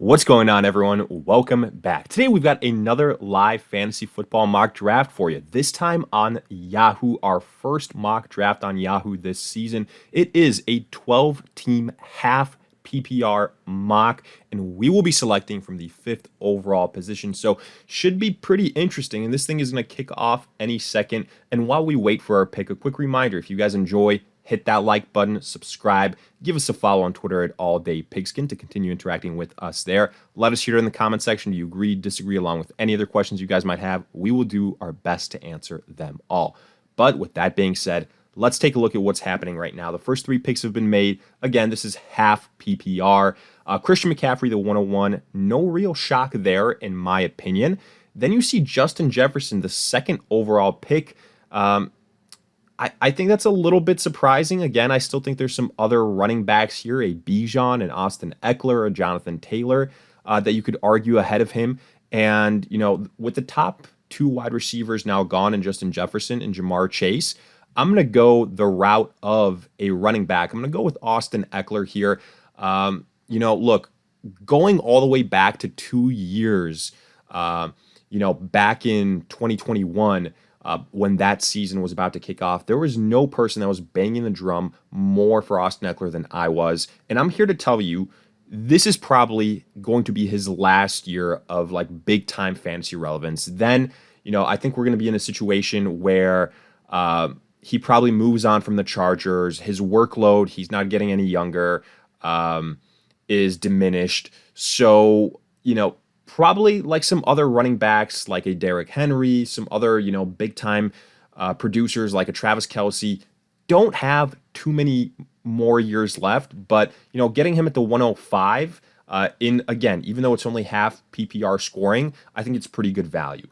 What's going on, everyone? Welcome back. Today, we've got another live fantasy football mock draft for you. This time on Yahoo, our first mock draft on Yahoo this season. It is a 12-team half PPR mock, and we will be selecting from the 5th overall position. So, should be pretty interesting. And this thing is going to kick off any second. And while we wait for our pick, a quick reminder: if you guys enjoy, hit that like button, subscribe, give us a follow on Twitter at AllDayPigskin to continue interacting with us there. Let us hear in the comment section. Do you agree, disagree, along with any other questions you guys might have? We will do our best to answer them all. But with that being said, let's take a look at what's happening right now. The first 3 picks have been made. Again, this is half PPR. Christian McCaffrey, the 101. No real shock there, in my opinion. Then you see Justin Jefferson, the 2nd overall pick. I think that's a little bit surprising. Again, I still think there's some other running backs here, a Bijan, an Austin Eckler, a Jonathan Taylor, that you could argue ahead of him. And, with the top 2 wide receivers now gone in Justin Jefferson and Jamar Chase, I'm going to go the route of a running back. I'm going to go with Austin Eckler here. Look, going all the way back to 2 years, back in 2021, when that season was about to kick off, there was no person that was banging the drum more for Austin Eckler than I was. And I'm here to tell you, this is probably going to be his last year of big time fantasy relevance. Then, I think we're going to be in a situation where he probably moves on from the Chargers. His workload, he's not getting any younger, is diminished. So, probably like some other running backs, like a Derrick Henry, some other, big time producers like a Travis Kelce, don't have too many more years left. But, getting him at the 105 even though it's only half PPR scoring, I think it's pretty good value.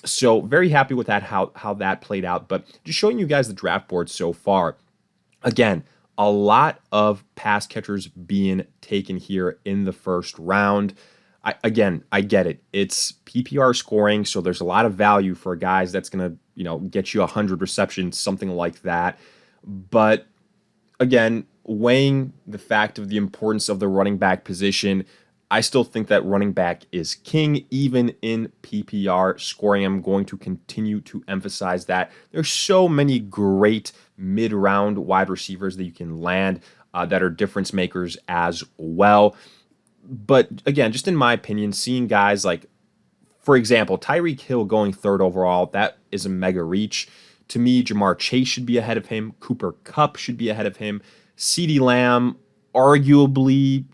So very happy with that, how that played out. But just showing you guys the draft board so far. Again, a lot of pass catchers being taken here in the first round. I get it. It's PPR scoring, so there's a lot of value for guys that's going to, get you 100 receptions, something like that. But again, weighing the fact of the importance of the running back position, I still think that running back is king, even in PPR scoring. I'm going to continue to emphasize that. There's so many great mid-round wide receivers that you can land that are difference makers as well. But again, just in my opinion, seeing guys like, for example, Tyreek Hill going 3rd overall, that is a mega reach. To me, Jamar Chase should be ahead of him. Cooper Kupp should be ahead of him. CeeDee Lamb, arguably,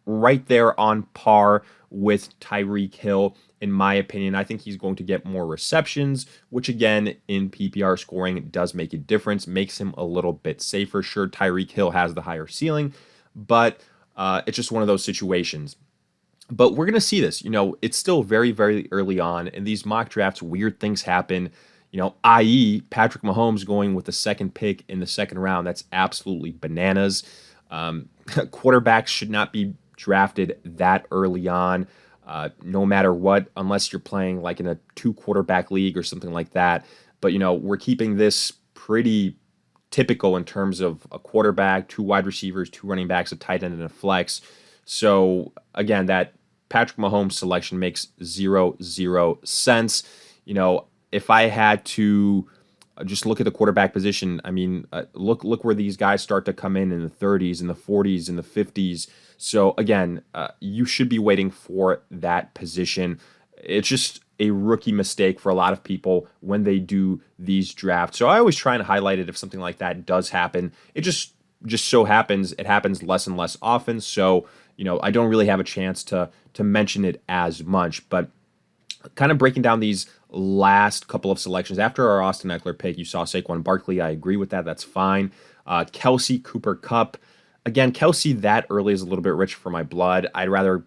right there on par with Tyreek Hill, in my opinion. I think he's going to get more receptions, which again, in PPR scoring, does make a difference, makes him a little bit safer. Sure, Tyreek Hill has the higher ceiling, but it's just one of those situations. But we're going to see this. It's still very, very early on. In these mock drafts, weird things happen, i.e. Patrick Mahomes going with the 2nd pick in the 2nd round. That's absolutely bananas. Quarterbacks should not be drafted that early on, no matter what, unless you're playing in a 2-quarterback league or something like that. But, we're keeping this pretty typical in terms of a quarterback, 2 wide receivers, 2 running backs, a tight end, and a flex. So again, that Patrick Mahomes selection makes zero sense. If I had to just look at the quarterback position, look where these guys start to come in the 30s, in the 40s, in the 50s. So again, you should be waiting for that position. It's just a rookie mistake for a lot of people when they do these drafts. So I always try and highlight it if something like that does happen. It just so happens it happens less and less often. So, I don't really have a chance to mention it as much. But kind of breaking down these last couple of selections. After our Austin Eckler pick, you saw Saquon Barkley. I agree with that. That's fine. Kelce, Cooper Kupp. Again, Kelce that early is a little bit rich for my blood. I'd rather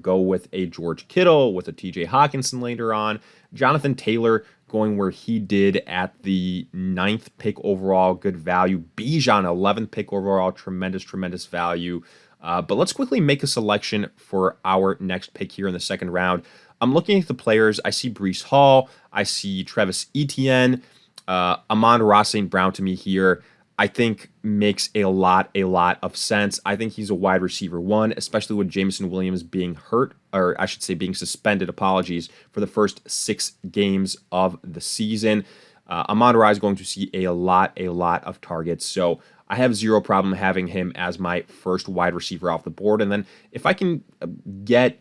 go with a George Kittle, with a TJ Hawkinson later on. Jonathan Taylor going where he did at the 9th pick overall, good value. Bijan, 11th pick overall, tremendous value. But let's quickly make a selection for our next pick here in the 2nd round. I'm looking at the players. I see Breece Hall. I see Travis Etienne. Amon-Ra St. Brown to me here. I think makes a lot of sense. I think he's a wide receiver one, especially with Jameson Williams being hurt, or I should say being suspended, apologies, for the first 6 games of the season. Amon-Ra is going to see a lot of targets. So I have zero problem having him as my first wide receiver off the board. And then if I can get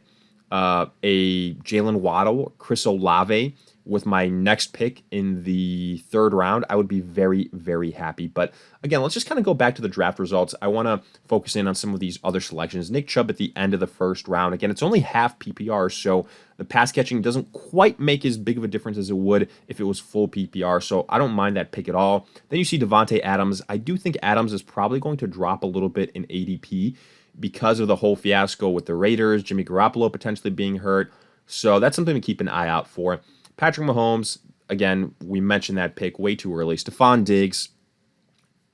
a Jalen Waddle, Chris Olave with my next pick in the 3rd round, I would be very happy. But again, let's just kind of go back to the draft results. I want to focus in on some of these other selections. Nick Chubb at the end of the 1st round. Again, it's only half PPR, so the pass catching doesn't quite make as big of a difference as it would if it was full PPR, so I don't mind that pick at all. Then you see Devontae Adams. I do think Adams is probably going to drop a little bit in ADP because of the whole fiasco with the Raiders, Jimmy Garoppolo potentially being hurt. So that's something to keep an eye out for. Patrick Mahomes, again, we mentioned that pick way too early. Stephon Diggs,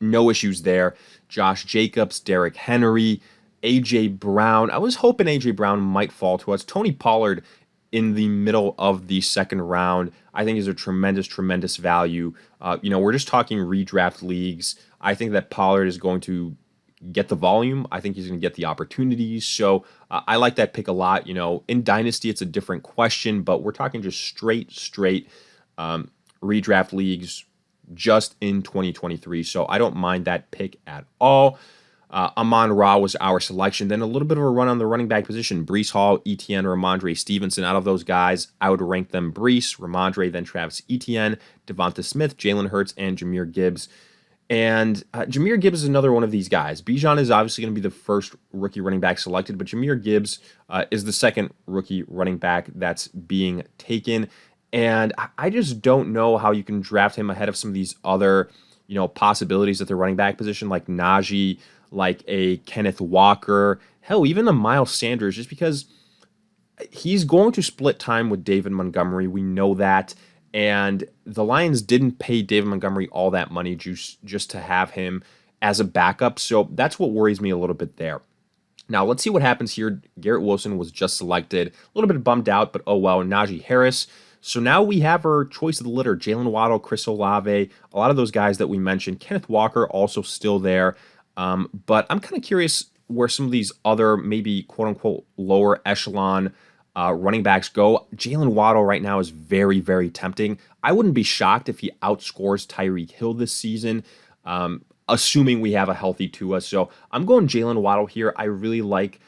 no issues there. Josh Jacobs, Derrick Henry, A.J. Brown. I was hoping A.J. Brown might fall to us. Tony Pollard in the middle of the 2nd round, I think is a tremendous value. We're just talking redraft leagues. I think that Pollard is going to get the volume. I think he's going to get the opportunities. So I like that pick a lot. In Dynasty, it's a different question, but we're talking just straight redraft leagues just in 2023. So I don't mind that pick at all. Amon-Ra was our selection. Then a little bit of a run on the running back position. Breece Hall, Etienne, Ramondre Stevenson. Out of those guys, I would rank them Breece, Ramondre, then Travis Etienne, Devonta Smith, Jalen Hurts, and Jahmyr Gibbs. And Jahmyr Gibbs is another one of these guys. Bijan is obviously going to be the first rookie running back selected, but Jahmyr Gibbs is the 2nd rookie running back that's being taken. And I just don't know how you can draft him ahead of some of these other, possibilities at the running back position, like Najee, like a Kenneth Walker, hell, even a Miles Sanders, just because he's going to split time with David Montgomery. We know that. And the Lions didn't pay David Montgomery all that money just to have him as a backup. So that's what worries me a little bit there. Now, let's see what happens here. Garrett Wilson was just selected. A little bit bummed out, but oh well. Najee Harris. So now we have our choice of the litter. Jalen Waddle, Chris Olave, a lot of those guys that we mentioned. Kenneth Walker also still there. But I'm kind of curious where some of these other maybe quote-unquote lower echelon running backs go. Jalen Waddle right now is very tempting. I wouldn't be shocked if he outscores Tyreek Hill this season, assuming we have a healthy Tua. So I'm going Jalen Waddle here. I really like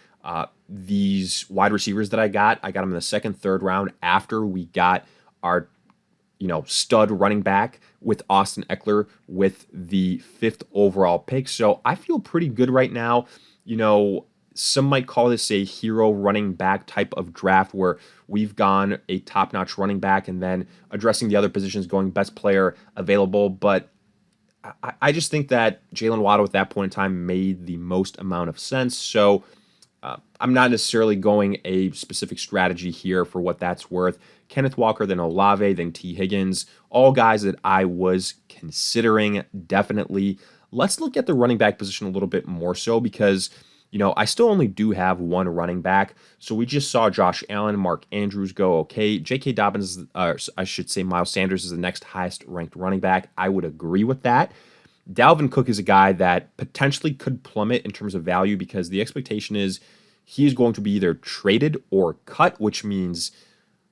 these wide receivers that I got. I got them in the 2nd, 3rd round after we got our stud running back with Austin Eckler with the 5th overall pick. So I feel pretty good right now. Some might call this a hero running back type of draft where we've gone a top-notch running back and then addressing the other positions going best player available. But I just think that Jalen Waddle at that point in time made the most amount of sense. So I'm not necessarily going a specific strategy here for what that's worth. Kenneth Walker, then Olave, then T. Higgins, all guys that I was considering definitely. Let's look at the running back position a little bit more so because I still only do have one running back. So we just saw Josh Allen, Mark Andrews go okay. J.K. Dobbins, I should say Miles Sanders is the next highest ranked running back. I would agree with that. Dalvin Cook is a guy that potentially could plummet in terms of value because the expectation is he is going to be either traded or cut, which means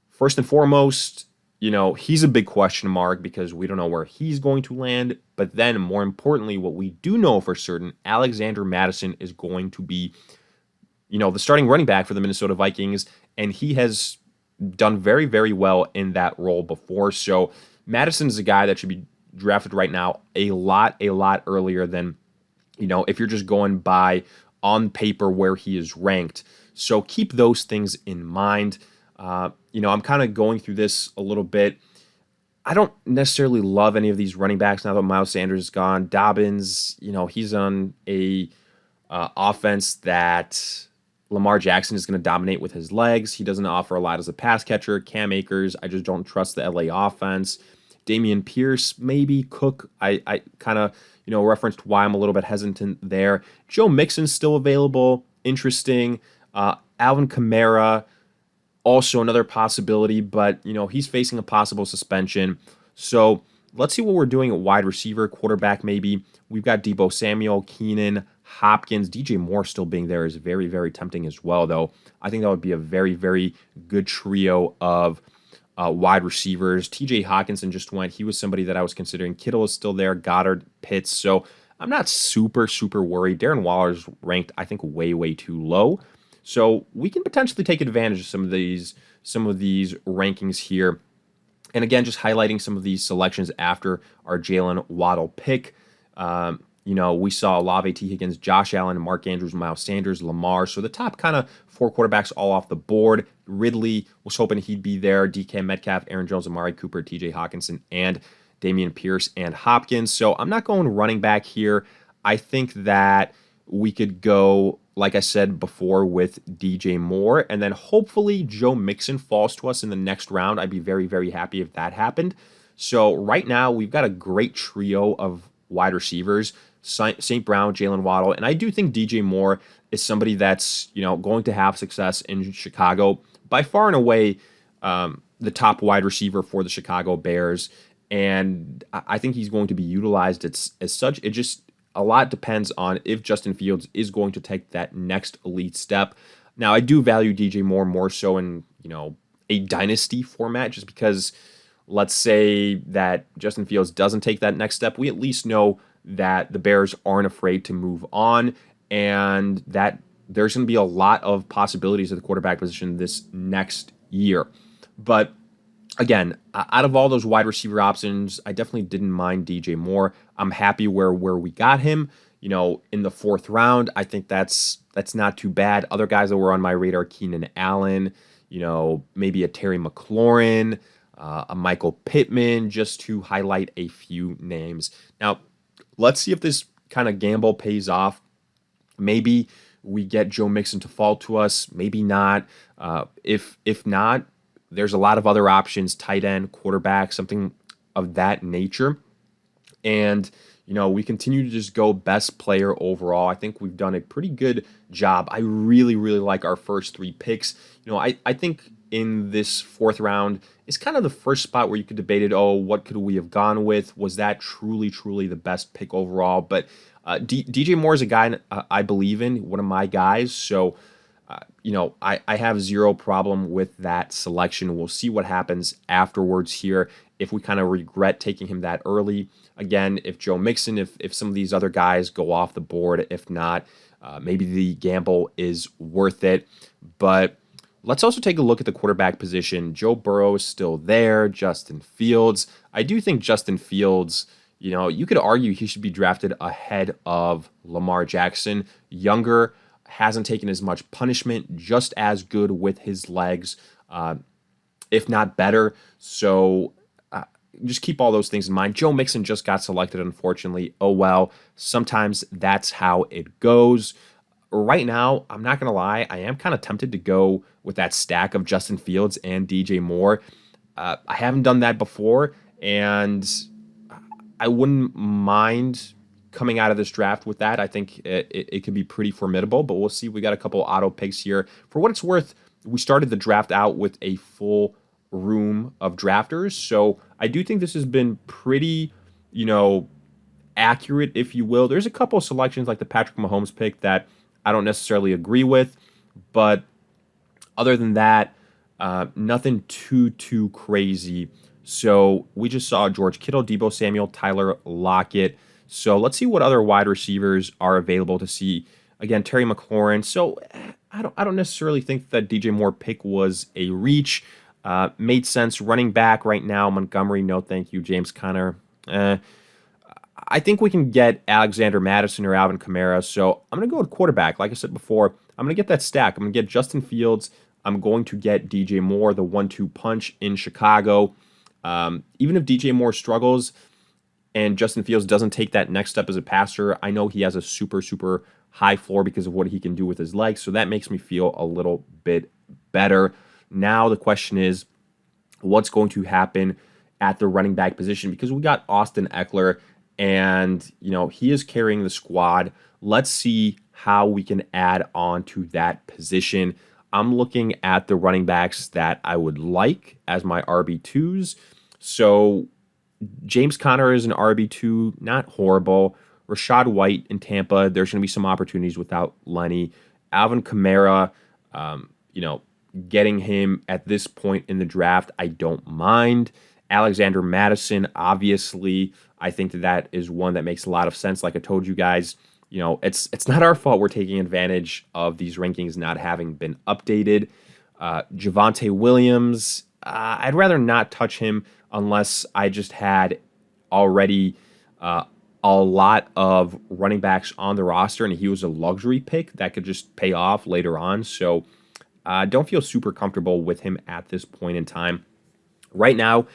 first and foremost, he's a big question mark because we don't know where he's going to land. But then more importantly, what we do know for certain, Alexander Mattison is going to be, the starting running back for the Minnesota Vikings. And he has done very well in that role before. So Mattison is a guy that should be drafted right now a lot earlier than, if you're just going by on paper where he is ranked. So keep those things in mind. I'm kind of going through this a little bit. I don't necessarily love any of these running backs now that Miles Sanders is gone. Dobbins, he's on a offense that Lamar Jackson is going to dominate with his legs. He doesn't offer a lot as a pass catcher. Cam Akers, I just don't trust the LA offense. Dameon Pierce, maybe. Cook, I kind of, referenced why I'm a little bit hesitant there. Joe Mixon's still available. Interesting. Alvin Kamara, also another possibility, but, he's facing a possible suspension. So let's see what we're doing at wide receiver, quarterback maybe. We've got Deebo Samuel, Keenan, Hopkins. DJ Moore still being there is very, very tempting as well, though. I think that would be a very, very good trio of wide receivers. TJ Hawkinson just went. He was somebody that I was considering. Kittle is still there. Goddard, Pitts. So I'm not super, super worried. Darren Waller's ranked, I think, way, way too low. So we can potentially take advantage of some of these rankings here. And again, just highlighting some of these selections after our Jalen Waddle pick. We saw Olave, T. Higgins, Josh Allen, Mark Andrews, Miles Sanders, Lamar. So the top kind of 4 quarterbacks all off the board. Ridley was hoping he'd be there. DK Metcalf, Aaron Jones, Amari Cooper, TJ Hawkinson, and Dameon Pierce and Hopkins. So I'm not going running back here. I think that we could go, like I said before, with DJ Moore, and then hopefully Joe Mixon falls to us in the next round. I'd be very, very happy if that happened. So right now, we've got a great trio of wide receivers, St. Brown, Jalen Waddle, and I do think DJ Moore is somebody that's going to have success in Chicago. By far and away, the top wide receiver for the Chicago Bears, and I think he's going to be utilized as such. It just a lot depends on if Justin Fields is going to take that next elite step. Now, I do value DJ Moore more so in, a dynasty format, just because let's say that Justin Fields doesn't take that next step. We at least know that the Bears aren't afraid to move on, and that there's going to be a lot of possibilities at the quarterback position this next year. But again, out of all those wide receiver options, I definitely didn't mind DJ Moore. I'm happy where we got him. In the 4th round, I think that's not too bad. Other guys that were on my radar: Keenan Allen, maybe a Terry McLaurin, a Michael Pittman, just to highlight a few names. Now, let's see if this kind of gamble pays off. Maybe we get Joe Mixon to fall to us. Maybe not. If not, there's a lot of other options: tight end, quarterback, something of that nature. And, we continue to just go best player overall. I think we've done a pretty good job. I really, really like our first 3 picks. I think in this 4th round is kind of the first spot where you could debate it. Oh, what could we have gone with? Was that truly, truly the best pick overall? But DJ Moore is a guy I believe in, one of my guys. So, I have zero problem with that selection. We'll see what happens afterwards here if we kind of regret taking him that early. Again, if Joe Mixon, if some of these other guys go off the board, if not, maybe the gamble is worth it. But let's also take a look at the quarterback position. Joe Burrow is still there. Justin Fields. I do think Justin Fields, you could argue he should be drafted ahead of Lamar Jackson. Younger, hasn't taken as much punishment, just as good with his legs, if not better. So just keep all those things in mind. Joe Mixon just got selected, unfortunately. Oh well, sometimes that's how it goes. Right now, I'm not going to lie, I am kind of tempted to go with that stack of Justin Fields and DJ Moore. I haven't done that before, and I wouldn't mind coming out of this draft with that. I think it could be pretty formidable, but we'll see. We got a couple auto picks here. For what it's worth, we started the draft out with a full room of drafters, so I do think this has been pretty, accurate, if you will. There's a couple of selections like the Patrick Mahomes pick that I don't necessarily agree with, but other than that, nothing too crazy. So we just saw George Kittle, Deebo Samuel, Tyler Lockett. So let's see what other wide receivers are available to see. Again, Terry McLaurin. So I don't necessarily think that DJ Moore pick was a reach. Made sense. Running back right now, Montgomery, no thank you. James Conner, I think we can get Alexander Madison or Alvin Kamara. So I'm going to go with quarterback. Like I said before, I'm going to get that stack. I'm going to get Justin Fields. I'm going to get DJ Moore, the 1-2 punch in Chicago. Even if DJ Moore struggles and Justin Fields doesn't take that next step as a passer, I know he has a super, super high floor because of what he can do with his legs. So that makes me feel a little bit better. Now the question is, what's going to happen at the running back position? Because we got Austin Eckler, and he is carrying the squad. Let's see how we can add on to that position. I'm looking at the running backs that I would like as my RB2s. So James Conner is an RB2, not horrible. Rashad White in Tampa, there's going to be some opportunities without Lenny. Alvin Kamara, you know, getting him at this point in the draft, I don't mind. Alexander Madison, obviously, I think that is one that makes a lot of sense. Like I told you guys, it's not our fault we're taking advantage of these rankings not having been updated. Javonte Williams, I'd rather not touch him unless I just had already a lot of running backs on the roster and he was a luxury pick that could just pay off later on. So don't feel super comfortable with him at this point in time. Right now,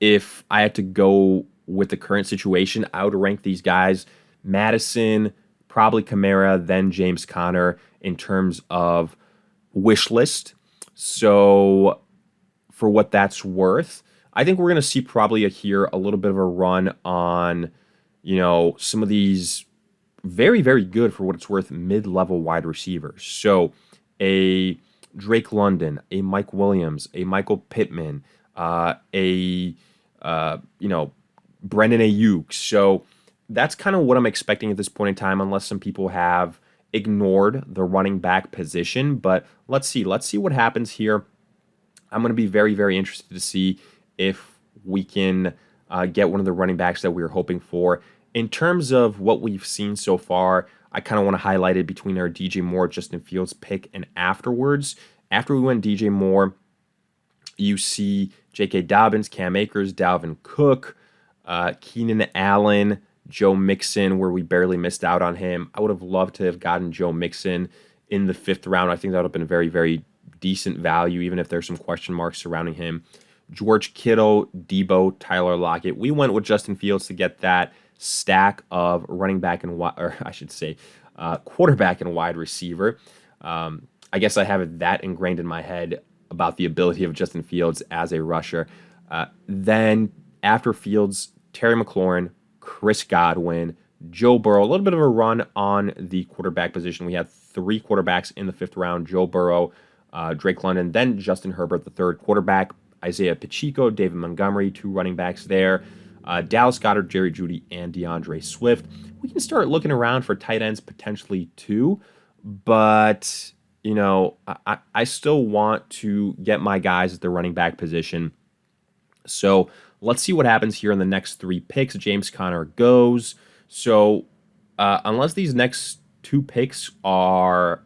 if I had to go with the current situation, I would rank these guys Madison, probably Kamara, then James Conner in terms of wish list. So for what that's worth, I think we're going to see probably here a little bit of a run on, some of these very, very good for what it's worth mid-level wide receivers. So a Drake London, a Mike Williams, a Michael Pittman, Brendan Ayuk. So that's kind of what I'm expecting at this point in time, unless some people have ignored the running back position. But let's see what happens here. I'm going to be very, very interested to see if we can get one of the running backs that we were hoping for. In terms of what we've seen so far, I kind of want to highlight it between our DJ Moore, Justin Fields pick and afterwards. After we went DJ Moore, you see J.K. Dobbins, Cam Akers, Dalvin Cook, Keenan Allen, Joe Mixon, where we barely missed out on him. I would have loved to have gotten Joe Mixon in the 5th round. I think that would have been a very, very decent value, even if there's some question marks surrounding him. George Kittle, Debo, Tyler Lockett. We went with Justin Fields to get that stack of running back and quarterback and wide receiver. I guess I have it that ingrained in my head about the ability of Justin Fields as a rusher. Then after Fields, Terry McLaurin, Chris Godwin, Joe Burrow. A little bit of a run on the quarterback position. We had 3 quarterbacks in the 5th round: Joe Burrow, Drake London, then Justin Herbert, the 3rd quarterback, Isaiah Pacheco, David Montgomery, 2 running backs there. Dallas Goedert, Jerry Jeudy, and DeAndre Swift. We can start looking around for tight ends potentially too, but I still want to get my guys at the running back position. So let's see what happens here in the next 3 picks. James Conner goes. So unless these next 2 picks are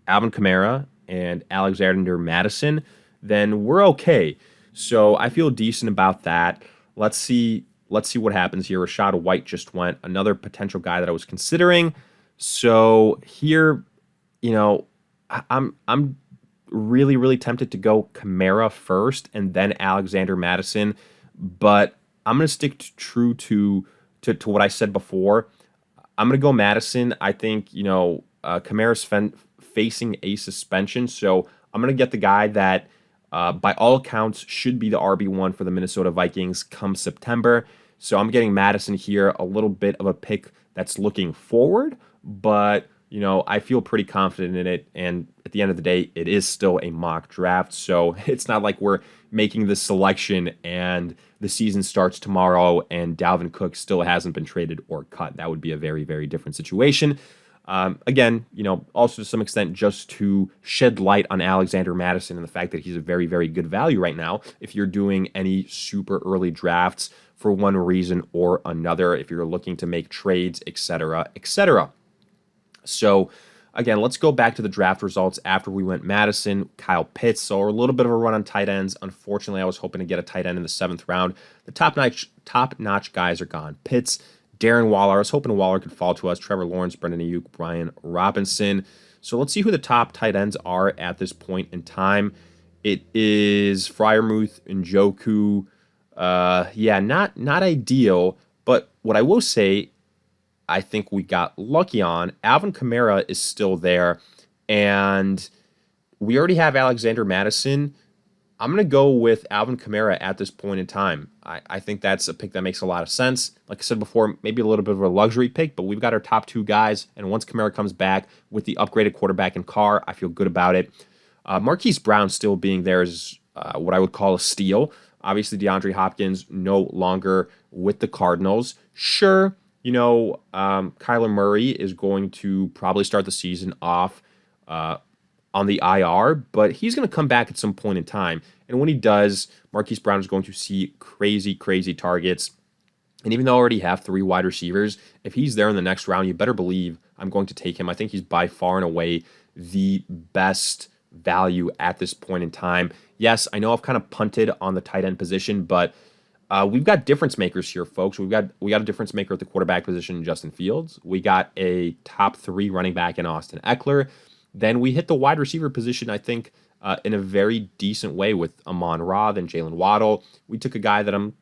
Alvin Kamara and Alexander Madison, then we're okay. So I feel decent about that. Let's see what happens here. Rashad White just went, another potential guy that I was considering. So here, I'm really, really tempted to go Kamara first and then Alexander Madison, but I'm going to stick true to what I said before. I'm going to go Madison. I think, Kamara's facing a suspension, so I'm going to get the guy that by all accounts should be the RB1 for the Minnesota Vikings come September. So I'm getting Madison here, a little bit of a pick that's looking forward, but I feel pretty confident in it. And at the end of the day, it is still a mock draft. So it's not like we're making the selection and the season starts tomorrow and Dalvin Cook still hasn't been traded or cut. That would be a very, very different situation. Again, also to some extent just to shed light on Alexander Madison and the fact that he's a very, very good value right now. If you're doing any super early drafts for one reason or another, if you're looking to make trades, etc., etc. So again, let's go back to the draft results after we went Madison, Kyle Pitts. So a little bit of a run on tight ends. Unfortunately, I was hoping to get a tight end in the 7th round. The top-notch guys are gone. Pitts, Darren Waller. I was hoping Waller could fall to us. Trevor Lawrence, Brendan Ayuk, Brian Robinson. So let's see who the top tight ends are at this point in time. It is Freiermuth, Njoku. Not ideal. But what I will say, I think we got lucky on. Alvin Kamara is still there, and we already have Alexander Madison. I'm going to go with Alvin Kamara at this point in time. I think that's a pick that makes a lot of sense. Like I said before, maybe a little bit of a luxury pick, but we've got our top 2 guys, and once Kamara comes back with the upgraded quarterback and Carr, I feel good about it. Marquise Brown still being there is what I would call a steal. Obviously, DeAndre Hopkins no longer with the Cardinals. Sure, Kyler Murray is going to probably start the season off on the IR, but he's going to come back at some point in time. And when he does, Marquise Brown is going to see crazy, crazy targets. And even though I already have 3 wide receivers, if he's there in the next round, you better believe I'm going to take him. I think he's by far and away the best value at this point in time. Yes, I know I've kind of punted on the tight end position, but we've got difference makers here, folks. We got a difference maker at the quarterback position in Justin Fields. We got a top 3 running back in Austin Eckler. Then we hit the wide receiver position, I think, in a very decent way with Amon-Ra, then Jalen Waddle. We took a guy that I'm,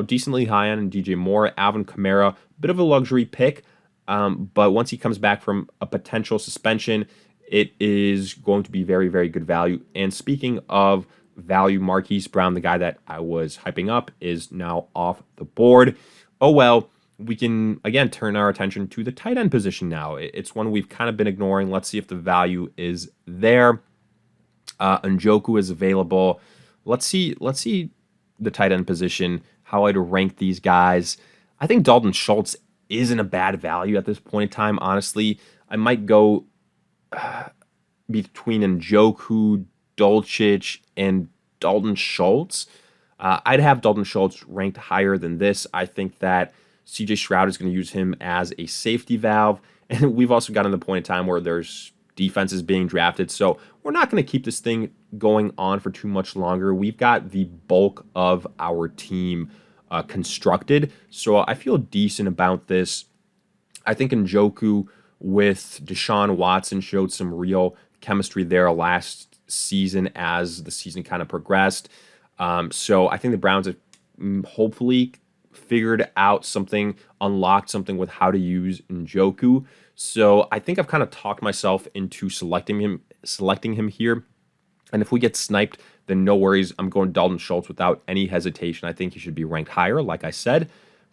decently high on in DJ Moore, Alvin Kamara, bit of a luxury pick. But once he comes back from a potential suspension, it is going to be very, very good value. And speaking of value, Marquise Brown, the guy that I was hyping up, is now off the board. Oh, well, we can, again, turn our attention to the tight end position now. It's one we've kind of been ignoring. Let's see if the value is there. Njoku is available. Let's see the tight end position, how I'd rank these guys. I think Dalton Schultz isn't a bad value at this point in time, honestly. I might go between Njoku, Dulcich, and Dalton Schultz. I'd have Dalton Schultz ranked higher than this. I think that CJ Stroud is going to use him as a safety valve. And we've also gotten to the point in time where there's defenses being drafted. So we're not going to keep this thing going on for too much longer. We've got the bulk of our team constructed. So I feel decent about this. I think Njoku with Deshaun Watson showed some real chemistry there last season as the season kind of progressed. So I think the Browns have hopefully figured out something, unlocked something with how to use Njoku. So I think I've kind of talked myself into selecting him here. And if we get sniped, then no worries. I'm going Dalton Schultz without any hesitation. I think he should be ranked higher, like I said.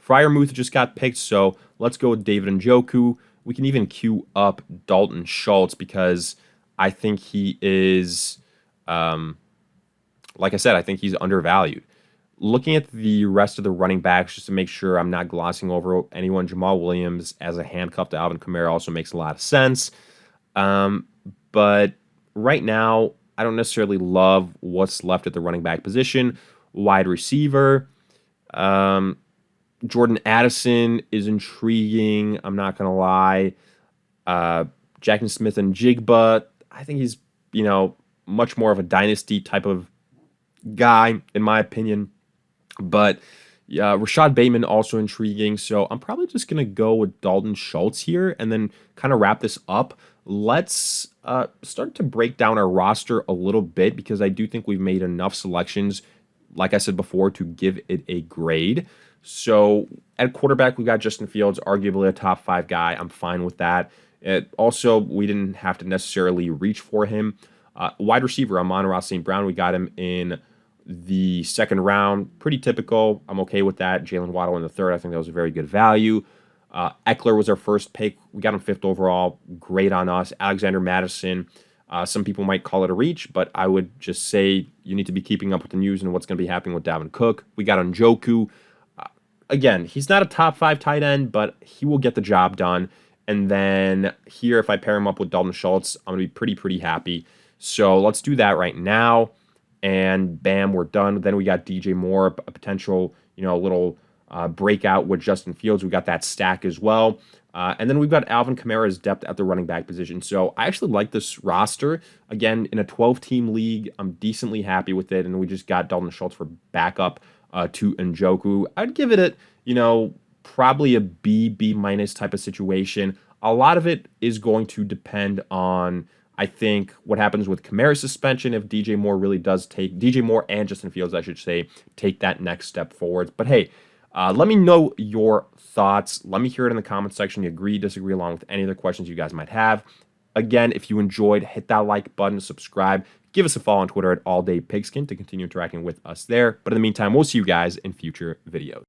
Freiermuth just got picked, so let's go with David Njoku. We can even queue up Dalton Schultz because I think he is, like I said, I think he's undervalued. Looking at the rest of the running backs, just to make sure I'm not glossing over anyone, Jamal Williams as a handcuff to Alvin Kamara also makes a lot of sense. But right now, I don't necessarily love what's left at the running back position. Wide receiver, Jordan Addison is intriguing. I'm not going to lie. Jackson Smith and Jigba, I think he's, much more of a dynasty type of guy, in my opinion. But Rashad Bateman also intriguing. So I'm probably just going to go with Dalton Schultz here and then kind of wrap this up. Let's start to break down our roster a little bit because I do think we've made enough selections, like I said before, to give it a grade. So at quarterback, we got Justin Fields, arguably a top 5 guy. I'm fine with that. Also, we didn't have to necessarily reach for him. Wide receiver, Amon-Ra St. Brown, we got him in the second round. Pretty typical. I'm okay with that. Jalen Waddle in the third. I think that was a very good value. Eckler was our first pick. We got him 5th overall. Great on us. Alexander Mattison. Some people might call it a reach, but I would just say you need to be keeping up with the news and what's going to be happening with Dalvin Cook. We got Njoku. Again, he's not a top 5 tight end, but he will get the job done. And then here, if I pair him up with Dalton Schultz, I'm going to be pretty happy. So let's do that right now. And bam, we're done. Then we got DJ Moore, a potential, little breakout with Justin Fields. We got that stack as well. And then we've got Alvin Kamara's depth at the running back position. So I actually like this roster. Again, in a 12-team league, I'm decently happy with it. And we just got Dalton Schultz for backup to Njoku. I'd give it a, probably a B minus type of situation. A lot of it is going to depend on, I think, what happens with Kamara's suspension if DJ Moore really does DJ Moore and Justin Fields, I should say, take that next step forward. But hey, let me know your thoughts. Let me hear it in the comments section. You agree, disagree, along with any other questions you guys might have. Again, if you enjoyed, hit that like button, subscribe, give us a follow on Twitter at AllDayPigskin to continue interacting with us there. But in the meantime, we'll see you guys in future videos.